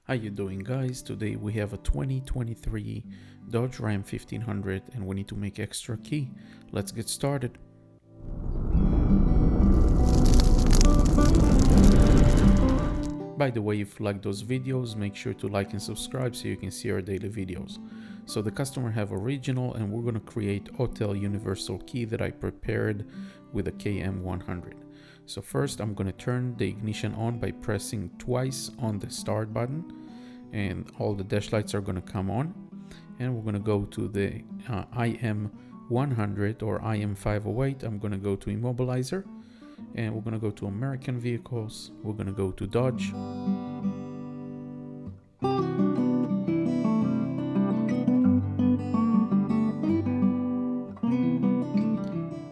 How you doing, guys? Today we have a 2023 Dodge Ram 1500 and we need to make extra key. Let's get started. By the way, if you like those videos, make sure to like and subscribe so you can see our daily videos. So the customer have original and we're going to create Autel Universal key that I prepared with a KM100. So first I'm going to turn the ignition on by pressing twice on the start button and all the dash lights are going to come on, and we're going to go to the IM100 or IM508. I'm going to go to immobilizer and we're going to go to American vehicles. We're going to go to Dodge.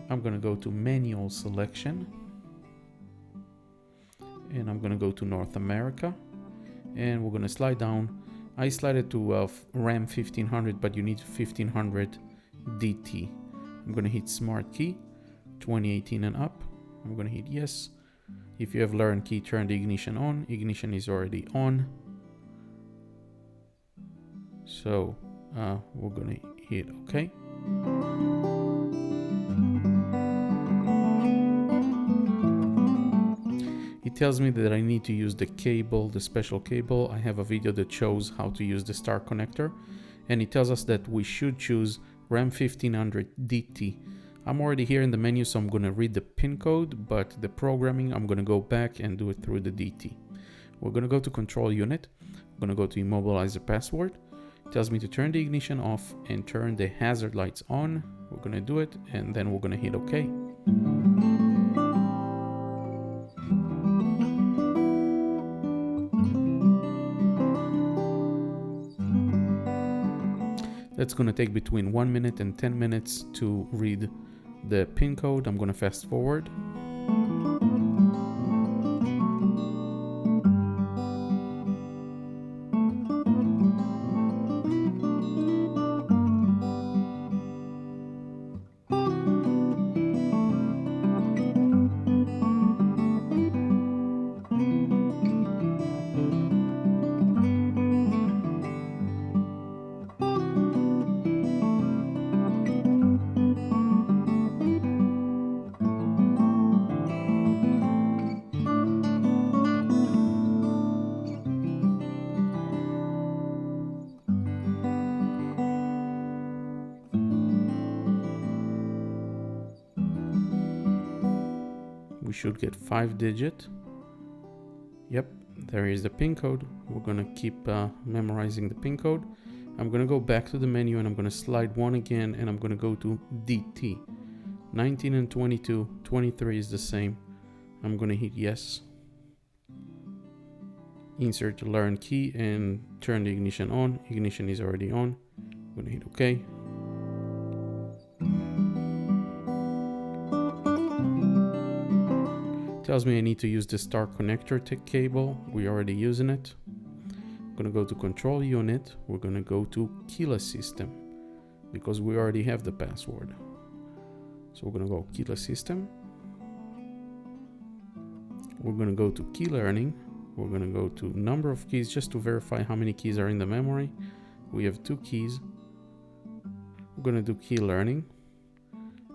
I'm going to go to manual selection and I'm going to go to North America and we're going to slide down. I slide it to Ram 1500, but you need 1500 DT. I'm going to hit Smart Key 2018 and up. I'm going to hit yes. If you have learned key, turn the ignition on. Ignition is already on. So we're going to hit OK. It tells me that I need to use the cable, the special cable. I have a video that shows how to use the star connector, and it tells us that we should choose Ram 1500 DT. I'm already here in the menu, so I'm going to read the pin code, but the programming, I'm going to go back and do it through the DT. We're going to go to control unit. I'm going to go to immobilizer password. It tells me to turn the ignition off and turn the hazard lights on. We're going to do it, and then we're going to hit OK. That's going to take between 1 minute and 10 minutes to read the pin code. I'm going to fast forward. We should get 5-digit. Yep, there is the pin code. We're gonna keep memorizing the pin code. I'm gonna go back to the menu and I'm gonna slide one again and I'm gonna go to DT. 19 and 22, 23 is the same. I'm gonna hit yes. Insert the learn key and turn the ignition on. Ignition is already on. I'm gonna hit OK. Tells me I need to use the star connector cable. We're already using it. I'm gonna go to control unit. We're gonna go to keyless system because we already have the password. So we're gonna go keyless system. We're gonna go to key learning. We're gonna go to number of keys just to verify how many keys are in the memory. We have 2 keys. We're gonna do key learning.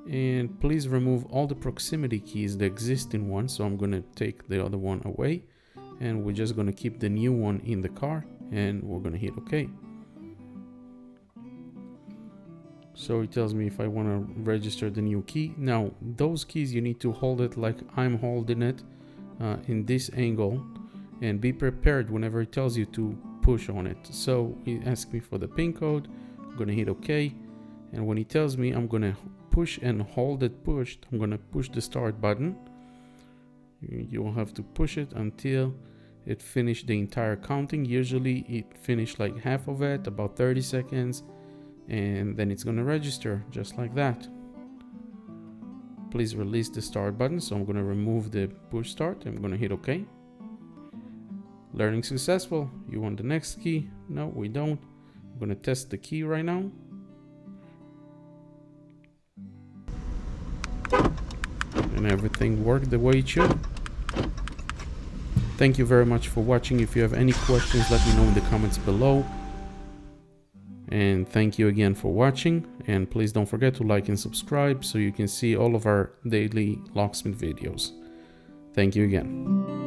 And please remove all the proximity keys, the existing one. So I'm going to take the other one away and we're just going to keep the new one in the car and we're going to hit OK. So it tells me if I want to register the new key. Now those keys, you need to hold it like I'm holding it in this angle and be prepared whenever it tells you to push on it. So it asks me for the pin code. I'm going to hit OK. And when it tells me I'm going to push and hold it pushed, I'm going to push the start button. You will have to push it until it finished the entire counting. Usually it finished like half of it, about 30 seconds, and then it's going to register just like that. Please release the start button. So I'm going to remove the push start. I'm going to hit OK. Learning successful. You want the next key? No, we don't. I'm going to test the key right now. And everything worked the way it should. Thank you very much for watching. If you have any questions, let me know in the comments below. And thank you again for watching. And please don't forget to like and subscribe so you can see all of our daily locksmith videos. Thank you again.